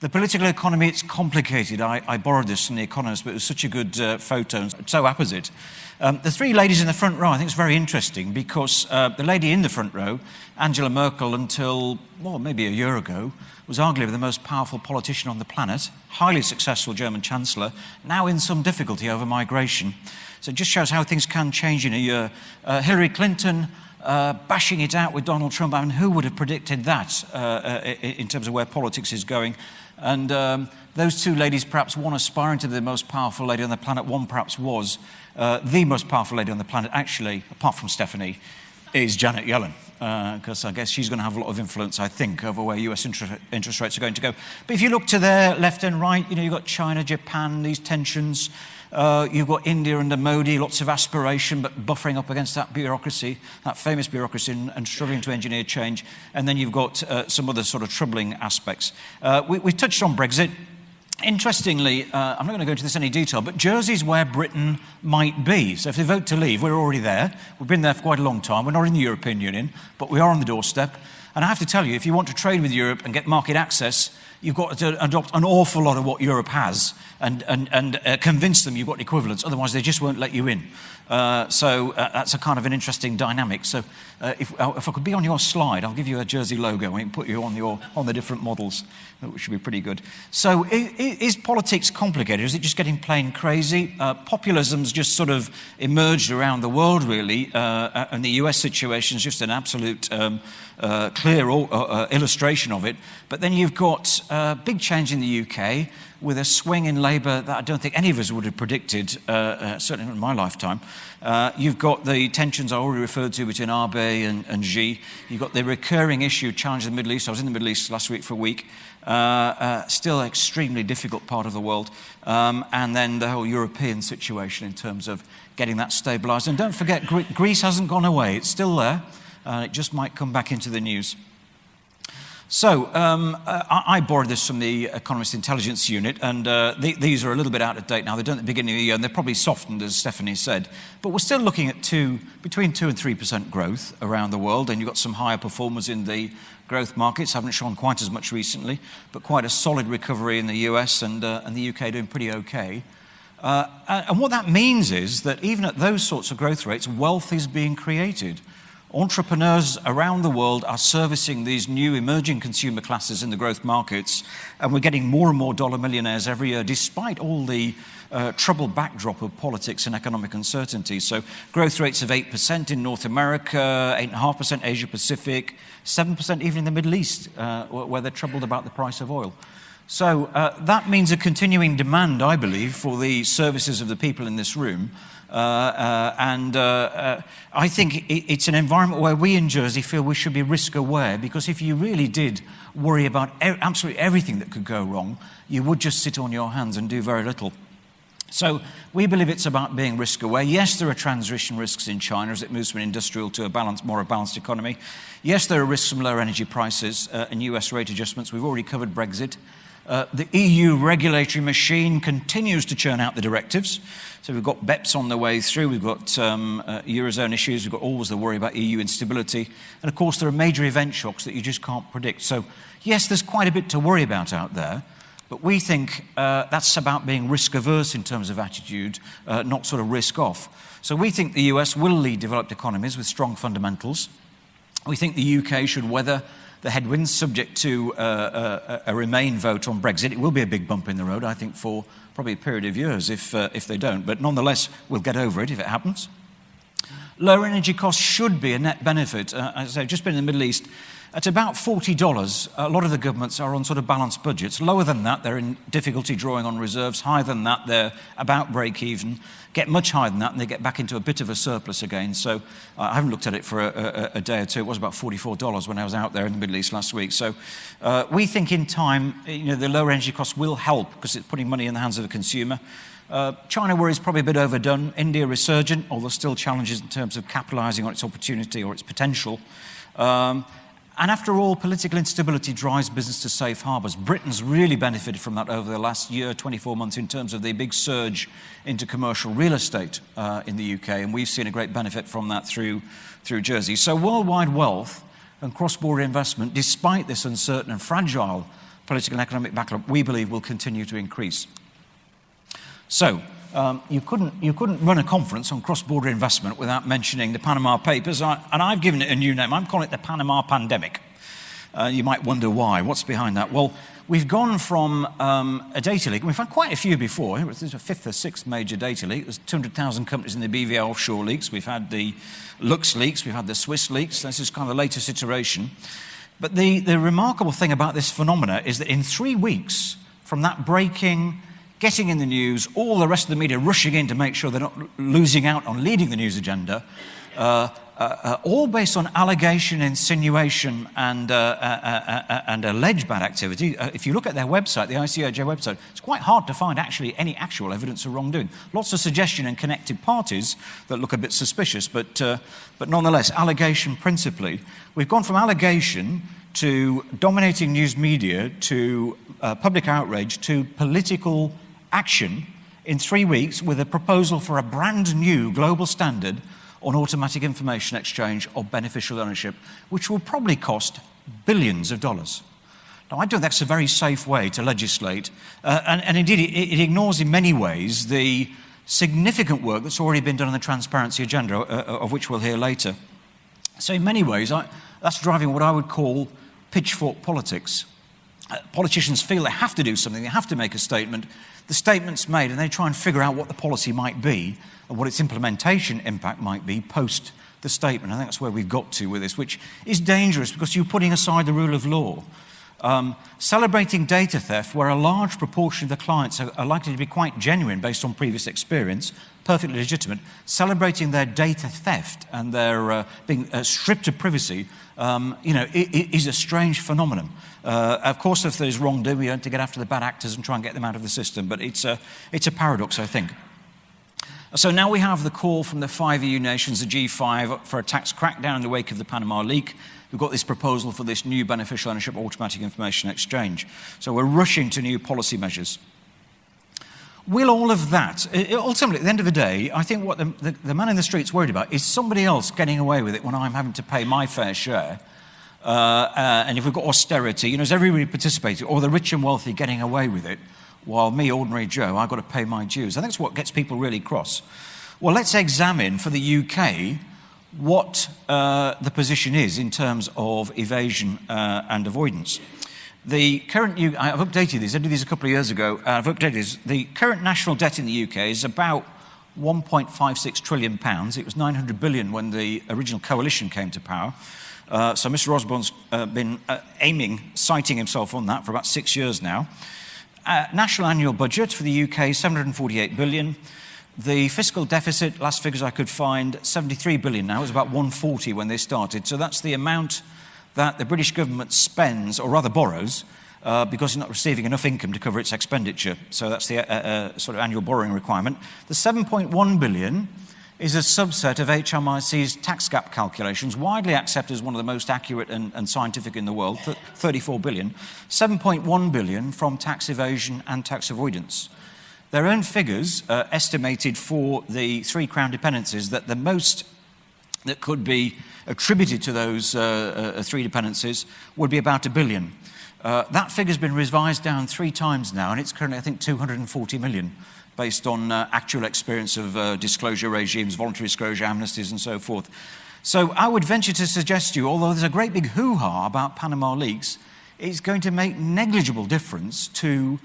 The political economy, it's complicated. I borrowed this from The Economist, but it was such a good photo, and so opposite. The three ladies in the front row, I think it's very interesting because the lady in the front row, Angela Merkel, until, well, maybe a year ago, was arguably the most powerful politician on the planet, highly successful German chancellor, now in some difficulty over migration. So it just shows how things can change in a year. Hillary Clinton, bashing it out with Donald Trump. I mean, who would have predicted that in terms of where politics is going? And those two ladies, perhaps one aspiring to the most powerful lady on the planet, one perhaps was the most powerful lady on the planet, actually, apart from Stephanie, is Janet Yellen, because I guess she's going to have a lot of influence, I think, over where US interest rates are going to go. But if you look to their left and right, you know, you've got China, Japan, these tensions. You've got India under Modi, lots of aspiration, but buffering up against that bureaucracy, that famous bureaucracy, and struggling to engineer change. And then you've got some other sort of troubling aspects. We've touched on Brexit. Interestingly, I'm not going to go into this in any detail, but Jersey's where Britain might be. So if they vote to leave, we're already there. We've been there for quite a long time. We're not in the European Union, but we are on the doorstep. And I have to tell you, if you want to trade with Europe and get market access, you've got to adopt an awful lot of what Europe has and convince them you've got equivalents. Otherwise, they just won't let you in. So that's a kind of an interesting dynamic. So if I could be on your slide, I'll give you a Jersey logo and put you on the different models, which should be pretty good. So is politics complicated? Is it just getting plain crazy? Populism's just sort of emerged around the world, really, and the US situation is just an absolute clear illustration of it. But then you've got big change in the UK with a swing in Labour that I don't think any of us would have predicted, certainly in my lifetime. You've got the tensions I already referred to between Abe and Xi. You've got the recurring issue challenge in the Middle East. I was in the Middle East last week for a week. Still an extremely difficult part of the world. And then the whole European situation in terms of getting that stabilised. And don't forget, Greece hasn't gone away. It's still there. It just might come back into the news. So I borrowed this from the Economist Intelligence Unit, and these are a little bit out of date now. They're done at the beginning of the year, and they're probably softened, as Stephanie said. But we're still looking at between 2 and 3% growth around the world, and you've got some higher performers in the growth markets. Haven't shown quite as much recently, but quite a solid recovery in the US and the UK doing pretty okay. And what that means is that even at those sorts of growth rates, wealth is being created. Entrepreneurs around the world are servicing these new emerging consumer classes in the growth markets, and we're getting more and more dollar millionaires every year, despite all the troubled backdrop of politics and economic uncertainty. So growth rates of 8% in North America, 8.5% Asia Pacific, 7% even in the Middle East, where they're troubled about the price of oil. So that means a continuing demand, I believe, for the services of the people in this room. I think it's an environment where we in Jersey feel we should be risk aware, because if you really did worry about absolutely everything that could go wrong, you would just sit on your hands and do very little. So we believe it's about being risk aware. Yes, there are transition risks in China as it moves from an industrial to a more balanced economy. Yes, there are risks from lower energy prices and US rate adjustments. We've already covered Brexit. The EU regulatory machine continues to churn out the directives. So we've got BEPS on the way through. We've got Eurozone issues. We've got always the worry about EU instability. And of course, there are major event shocks that you just can't predict. So yes, there's quite a bit to worry about out there. But we think that's about being risk averse in terms of attitude, not sort of risk off. So we think the US will lead developed economies with strong fundamentals. We think the UK should weather the headwinds subject to a Remain vote on Brexit. It will be a big bump in the road, I think, for probably a period of years if they don't. But nonetheless, we'll get over it if it happens. Lower energy costs should be a net benefit. As I've just been in the Middle East, at about $40, a lot of the governments are on sort of balanced budgets. Lower than that, they're in difficulty drawing on reserves. Higher than that, they're about break even. Get much higher than that, and they get back into a bit of a surplus again. So I haven't looked at it for a day or two. It was about $44 when I was out there in the Middle East last week. So we think in time, the lower energy costs will help because it's putting money in the hands of the consumer. China worries probably a bit overdone. India resurgent, although still challenges in terms of capitalising on its opportunity or its potential. And after all, political instability drives business to safe harbours. Britain's really benefited from that over the last year, 24 months, in terms of the big surge into commercial real estate in the UK, and we've seen a great benefit from that through Jersey. So worldwide wealth and cross-border investment, despite this uncertain and fragile political and economic backdrop, we believe will continue to increase. So, you couldn't run a conference on cross-border investment without mentioning the Panama Papers, and I've given it a new name. I'm calling it the Panama Pandemic. You might wonder why. What's behind that? Well, we've gone from a data leak, and we've had quite a few before. This is a fifth or sixth major data leak. There's 200,000 companies in the BVI offshore leaks. We've had the Lux leaks. We've had the Swiss leaks. This is kind of the latest iteration. But the remarkable thing about this phenomena is that in 3 weeks, from that breaking, getting in the news, all the rest of the media rushing in to make sure they're not losing out on leading the news agenda, all based on allegation, insinuation, and alleged bad activity. If you look at their website, the ICAJ website, it's quite hard to find actually any actual evidence of wrongdoing. Lots of suggestion and connected parties that look a bit suspicious, but nonetheless, allegation principally. We've gone from allegation to dominating news media to public outrage to political action in 3 weeks with a proposal for a brand new global standard on automatic information exchange of beneficial ownership, which will probably cost billions of dollars. Now, I don't think that's a very safe way to legislate, and indeed it ignores in many ways the significant work that's already been done on the transparency agenda, of which we'll hear later. So in many ways, that's driving what I would call pitchfork politics. Politicians feel they have to do something, they have to make a statement. The statement's made, and they try and figure out what the policy might be and what its implementation impact might be post the statement. I think that's where we've got to with this, which is dangerous because you're putting aside the rule of law. Celebrating data theft, where a large proportion of the clients are likely to be quite genuine based on previous experience, perfectly legitimate, celebrating their data theft and their being stripped of privacy, is a strange phenomenon. Of course, if there's wrongdoing, we have to get after the bad actors and try and get them out of the system, but it's a paradox, I think. So now we have the call from the 5 EU nations, the G5, for a tax crackdown in the wake of the Panama leak. We've got this proposal for this new beneficial ownership automatic information exchange. So we're rushing to new policy measures. Will all of that, ultimately, at the end of the day, I think what the man in the street's worried about is somebody else getting away with it when I'm having to pay my fair share. And if we've got austerity, is everybody participating, or the rich and wealthy getting away with it, while me, ordinary Joe, I've got to pay my dues? I think that's what gets people really cross. Well, let's examine for the UK what the position is in terms of evasion and avoidance. The current, I've updated these, I did these a couple of years ago, I've updated these. The current national debt in the UK is about £1.56 trillion. It was 900 billion when the original coalition came to power. So Mr. Osborne's been citing himself on that for about 6 years now. National annual budget for the UK, 748 billion. The fiscal deficit, last figures I could find, 73 billion now. It was about 140 when they started. So that's the amount that the British government spends, or rather borrows, because it's not receiving enough income to cover its expenditure. So that's the sort of annual borrowing requirement. The 7.1 billion is a subset of HMRC's tax gap calculations, widely accepted as one of the most accurate and scientific in the world, 34 billion. 7.1 billion from tax evasion and tax avoidance. Their own figures estimated for the 3 Crown dependencies that the most that could be attributed to those 3 dependencies would be about £1 billion. That figure's been revised down 3 times now, and it's currently, I think, 240 million, based on actual experience of disclosure regimes, voluntary disclosure amnesties, and so forth. So I would venture to suggest to you, although there's a great big hoo-ha about Panama leaks, it's going to make negligible difference to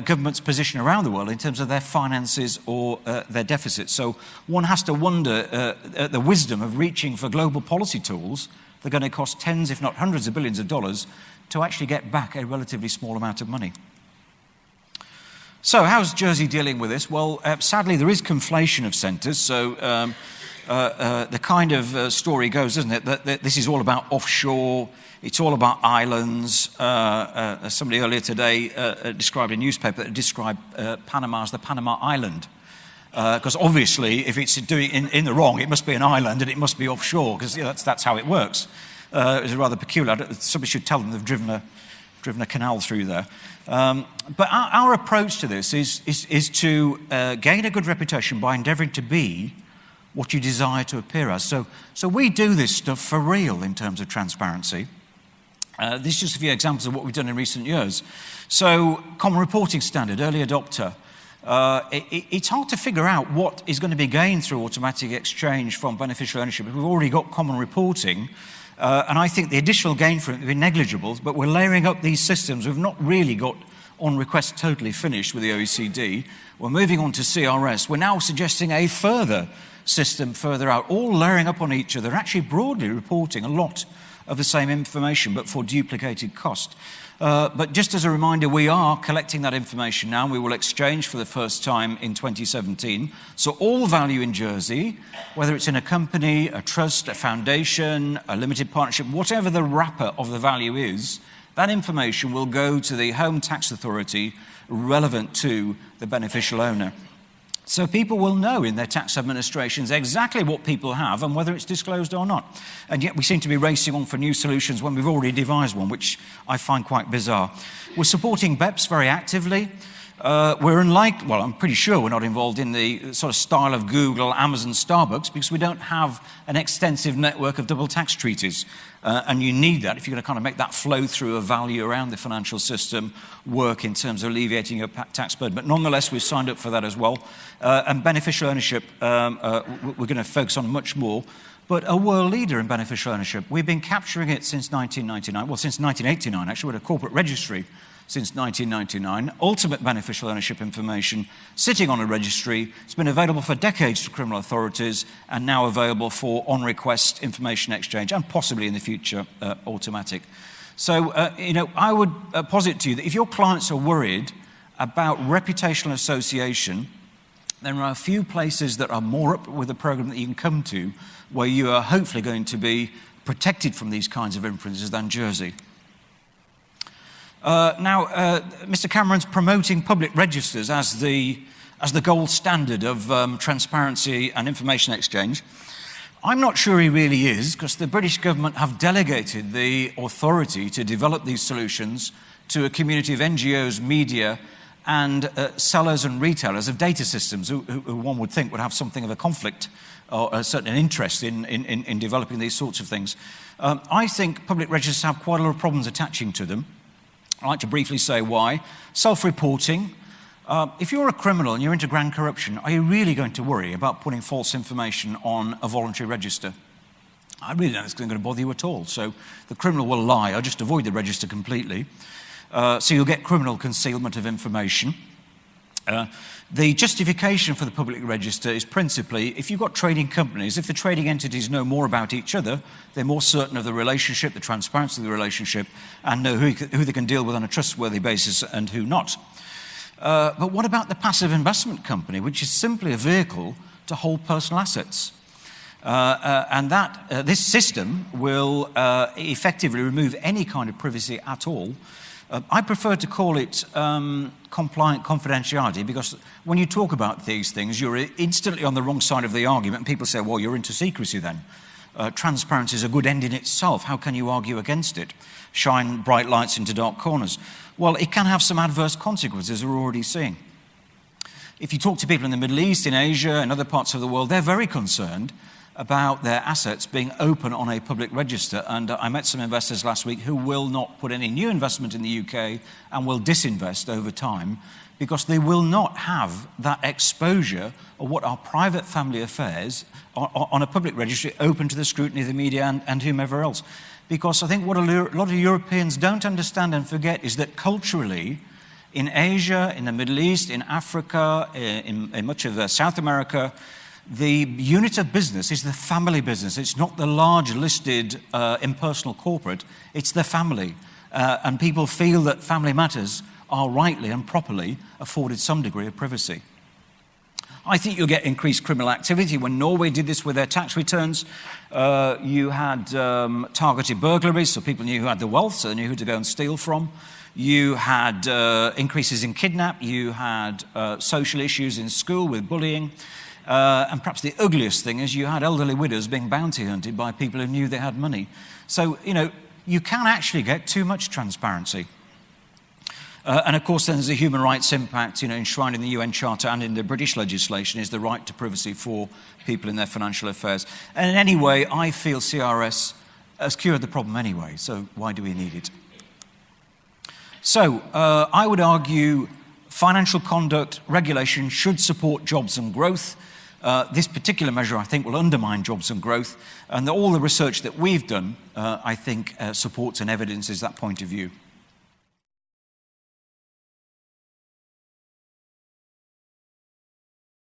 governments' position around the world in terms of their finances or their deficits. So one has to wonder at the wisdom of reaching for global policy tools that are going to cost tens, if not hundreds of billions of dollars to actually get back a relatively small amount of money. So how's Jersey dealing with this? Well, sadly, there is conflation of centres. So the kind of story goes, doesn't it, that this is all about offshore, it's all about islands. Somebody earlier today described a newspaper that described Panama as the Panama Island. Because obviously, if it's doing in the wrong, it must be an island and it must be offshore, because that's how it works. It's rather peculiar. Somebody should tell them they've driven a canal through there. But our approach to this is to gain a good reputation by endeavouring to be what you desire to appear as. So we do this stuff for real in terms of transparency. This is just a few examples of what we've done in recent years. So, common reporting standard, early adopter. It's hard to figure out what is going to be gained through automatic exchange from beneficial ownership. We've already got common reporting, and I think the additional gain from it will be negligible, but we're layering up these systems. We've not really got on request totally finished with the OECD. We're moving on to CRS. We're now suggesting a further system further out, all layering up on each other, actually broadly reporting a lot of the same information, but for duplicated cost. But just as a reminder, we are collecting that information now. We will exchange for the first time in 2017. So all value in Jersey, whether it's in a company, a trust, a foundation, a limited partnership, whatever the wrapper of the value is, that information will go to the home tax authority relevant to the beneficial owner. So people will know in their tax administrations exactly what people have and whether it's disclosed or not. And yet we seem to be racing on for new solutions when we've already devised one, which I find quite bizarre. We're supporting BEPS very actively. I'm pretty sure we're not involved in the sort of style of Google, Amazon, Starbucks, because we don't have an extensive network of double tax treaties. And you need that if you're going to kind of make that flow through of value around the financial system work in terms of alleviating your tax burden. But nonetheless, we've signed up for that as well. And beneficial ownership, we're going to focus on much more. But a world leader in beneficial ownership, we've been capturing it since 1999. Well, since 1989, actually. We're at a corporate registry since 1999, ultimate beneficial ownership information sitting on a registry. It's been available for decades to criminal authorities and now available for on-request information exchange and possibly in the future automatic. So, I would posit to you that if your clients are worried about reputational association, there are a few places that are more up with the program that you can come to where you are hopefully going to be protected from these kinds of inferences than Jersey. Mr. Cameron's promoting public registers as the gold standard of transparency and information exchange. I'm not sure he really is, because the British government have delegated the authority to develop these solutions to a community of NGOs, media, and sellers and retailers of data systems who one would think would have something of a conflict or a certain interest in developing these sorts of things. I think public registers have quite a lot of problems attaching to them. I'd like to briefly say why. Self-reporting. If you're a criminal and you're into grand corruption, are you really going to worry about putting false information on a voluntary register? I really don't think it's going to bother you at all. So the criminal will lie or just avoid the register completely. So you'll get criminal concealment of information. The justification for the public register is principally, if you've got trading companies, if the trading entities know more about each other, they're more certain of the relationship, the transparency of the relationship, and know who they can deal with on a trustworthy basis and who not. But what about the passive investment company, which is simply a vehicle to hold personal assets? This system will effectively remove any kind of privacy at all. I prefer to call it compliant confidentiality, because when you talk about these things, you're instantly on the wrong side of the argument, and people say, well, you're into secrecy then. Transparency is a good end in itself. How can you argue against it? Shine bright lights into dark corners. Well, it can have some adverse consequences we're already seeing. If you talk to people in the Middle East, in Asia, and other parts of the world, they're very concerned about their assets being open on a public register. And I met some investors last week who will not put any new investment in the UK and will disinvest over time because they will not have that exposure of what are private family affairs on a public registry open to the scrutiny of the media and whomever else. Because I think what a lot of Europeans don't understand and forget is that culturally, in Asia, in the Middle East, in Africa, in much of South America, the unit of business is the family business. It's not the large listed impersonal corporate, it's the family. And people feel that family matters are rightly and properly afforded some degree of privacy. I think you'll get increased criminal activity. When Norway did this with their tax returns, you had targeted burglaries, so people knew who had the wealth, so they knew who to go and steal from. You had increases in kidnap, you had social issues in school with bullying. And perhaps the ugliest thing is you had elderly widows being bounty hunted by people who knew they had money. So, you can actually get too much transparency. And of course, then there's a human rights impact, enshrined in the UN Charter and in the British legislation is the right to privacy for people in their financial affairs. And in any way, I feel CRS has cured the problem anyway, so why do we need it? So, I would argue financial conduct regulation should support jobs and growth. This particular measure, I think, will undermine jobs and growth, and all the research that we've done, I think, supports and evidences that point of view.